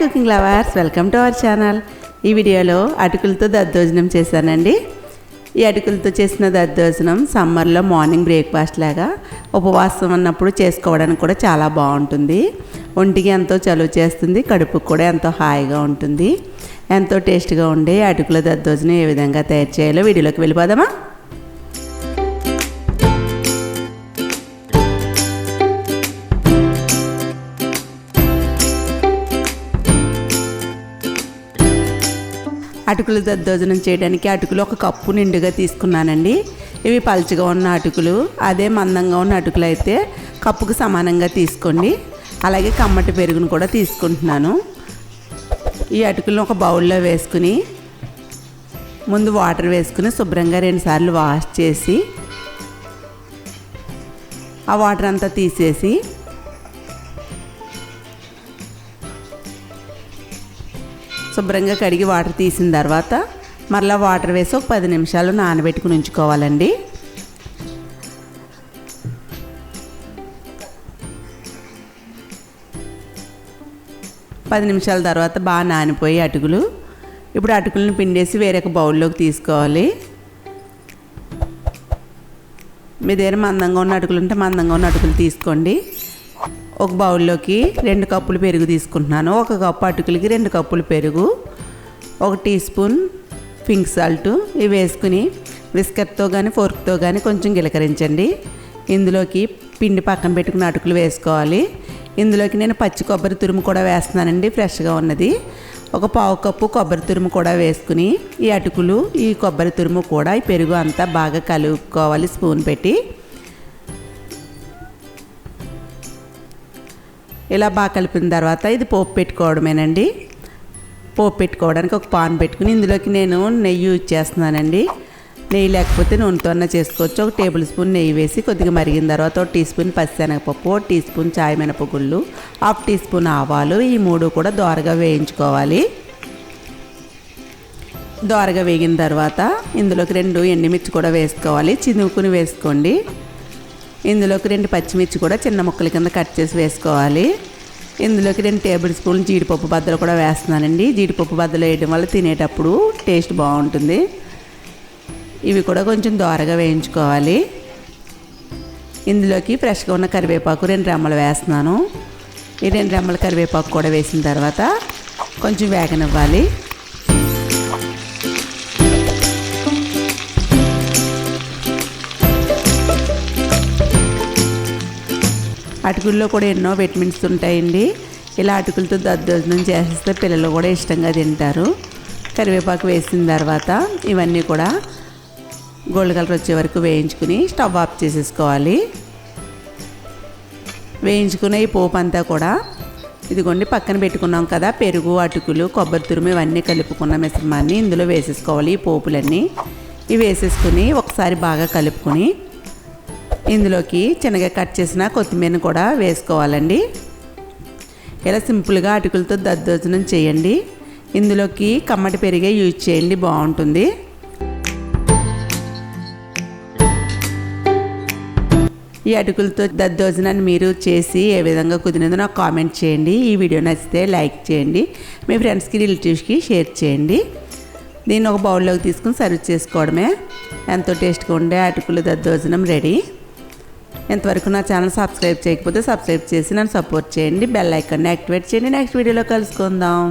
Cooking lovers, welcome to our channel. ఈ వీడియోలో అటుకులతో దద్దోజనం చేశానండి. ఈ అటుకులతో చేసిన దద్దోజనం సమ్మర్లో మార్నింగ్ బ్రేక్ఫాస్ట్ లాగా ఉపవాసం ఉన్నప్పుడు చేసుకోవడానికి కూడా చాలా బాగుంటుంది. ఒంటికి ఎంతో చలువ చేస్తుంది, కడుపుకు కూడా ఎంతో హాయిగా ఉంటుంది. ఎంతో టేస్ట్గా ఉండే అటుకుల దద్దోజనం ఏ విధంగా తయారు చేయాలో వీడియోలోకి వెళ్ళిపోదామా. అటుకులు దద్దోజనం చేయడానికి అటుకులు ఒక కప్పు నిండుగా తీసుకున్నానండి. ఇవి పలుచగా ఉన్న అటుకులు, అదే మందంగా ఉన్న అటుకులు అయితే కప్పుకు సమానంగా తీసుకోండి. అలాగే కమ్మటి పెరుగును కూడా తీసుకుంటున్నాను. ఈ అటుకులను ఒక బౌల్లో వేసుకుని ముందు వాటర్ వేసుకుని శుభ్రంగా 2 సార్లు వాష్ చేసి ఆ వాటర్ అంతా తీసేసి శుభ్రంగా కడిగి వాటర్ తీసిన తర్వాత మరలా వాటర్ వేసి ఒక 10 నిమిషాలు నానబెట్టుకుని ఉంచుకోవాలండి. పది నిమిషాల తర్వాత బాగా నానిపోయి అటుకులు, ఇప్పుడు అటుకులను పిండేసి వేరొక బౌల్లోకి తీసుకోవాలి. మీ దగ్గర మందంగా ఉన్న అటుకులు ఉంటే మందంగా ఉన్న అటుకులు తీసుకోండి. ఒక బౌల్లోకి 2 కప్పులు పెరుగు తీసుకుంటున్నాను. 1 కప్పు అటుకులకి 2 కప్పులు పెరుగు, 1 టీ స్పూన్ పింక్ సాల్ట్ ఇవి వేసుకుని విస్కర్తో కానీ ఫోర్క్తో కానీ కొంచెం గిలకరించండి. ఇందులోకి పిండి పక్కన పెట్టుకున్న అటుకులు వేసుకోవాలి. ఇందులోకి నేను పచ్చి కొబ్బరి తురుము కూడా వేస్తున్నానండి, ఫ్రెష్గా ఉన్నది. 1 పావు కప్పు కొబ్బరి తురుము కూడా వేసుకుని ఈ అటుకులు, ఈ కొబ్బరి తురుము కూడా ఈ పెరుగు అంతా బాగా కలుపుకోవాలి స్పూన్ పెట్టి. ఇలా బాగా కలిపిన తర్వాత ఇది పోపు పెట్టుకోవడమేనండి. పోపు పెట్టుకోవడానికి ఒక పాన్ పెట్టుకుని ఇందులోకి నేను నెయ్యి యూజ్ చేస్తున్నానండి. నెయ్యి లేకపోతే నూనెతో చేసుకోవచ్చు. 1 టేబుల్ స్పూన్ నెయ్యి వేసి కొద్దిగా మరిగిన తర్వాత 1 టీ స్పూన్ పచ్చిశనగపప్పు, 1 టీ స్పూన్ చాయ్ మినపగుళ్ళు, 1/2 టీ స్పూన్ ఆవాలు, ఈ 3 కూడా దోరగా వేయించుకోవాలి. దోరగా వేగిన తర్వాత ఇందులోకి 2 ఎండుమిర్చి కూడా వేసుకోవాలి, చినుకుని వేసుకోండి. ఇందులోకి 2 పచ్చిమిర్చి కూడా చిన్న ముక్కల కింద కట్ చేసి వేసుకోవాలి. ఇందులోకి 2 టేబుల్ స్పూన్లు జీడిపప్పు బద్దలు కూడా వేస్తున్నానండి. జీడిపప్పు బద్దలు వేయడం వల్ల తినేటప్పుడు టేస్ట్ బాగుంటుంది. ఇవి కూడా కొంచెం దోరగా వేయించుకోవాలి. ఇందులోకి ఫ్రెష్గా ఉన్న కరివేపాకు 2 రెమ్మలు వేస్తున్నాను. ఈ 2 రెమ్మల కరివేపాకు కూడా వేసిన తర్వాత కొంచెం వేగనివ్వాలి. అటుకుల్లో కూడా ఎన్నో విటమిన్స్ ఉంటాయండి. ఇలా అటుకులతో దద్దోజనం చేసేస్తే పిల్లలు కూడా ఇష్టంగా తింటారు. కరివేపాకు వేసిన తర్వాత ఇవన్నీ కూడా గోల్డ్ కలర్ వచ్చే వరకు వేయించుకుని స్టవ్ ఆఫ్ చేసేసుకోవాలి. వేయించుకున్న ఈ పోపు అంతా కూడా ఇదిగోండి పక్కన పెట్టుకున్నాం కదా, పెరుగు, అటుకులు, కొబ్బరి తురుము ఇవన్నీ కలుపుకున్న మిశ్రమాన్ని ఇందులో వేసేసుకోవాలి. ఈ పోపులన్నీ ఇవి వేసేసుకుని ఒకసారి బాగా కలుపుకొని ఇందులోకి చిన్నగా కట్ చేసిన కొత్తిమీరని కూడా వేసుకోవాలండి. ఇలా సింపుల్గా అటుకులతో దద్దోజనం చేయండి. ఇందులోకి కమ్మటి పెరిగే యూజ్ చేయండి, బాగుంటుంది. ఈ అటుకులతో దద్దోజనాన్ని మీరు చేసి ఏ విధంగా కుదిరిందో నాకు కామెంట్ చేయండి. ఈ వీడియో నచ్చితే లైక్ చేయండి, మీ ఫ్రెండ్స్కి రిలేటివ్స్కి షేర్ చేయండి. దీన్ని ఒక బౌల్లోకి తీసుకుని సర్వ్ చేసుకోవడమే. ఎంతో టేస్ట్గా ఉండే అటుకుల దద్దోజనం రెడీ. ఎంతవరకు నా ఛానల్ సబ్స్క్రైబ్ చేయకపోతే సబ్స్క్రైబ్ చేసి నన్ను సపోర్ట్ చేయండి. బెల్ ఐకాన్ని యాక్టివేట్ చేయండి. నెక్స్ట్ వీడియోలో కలుసుకుందాం.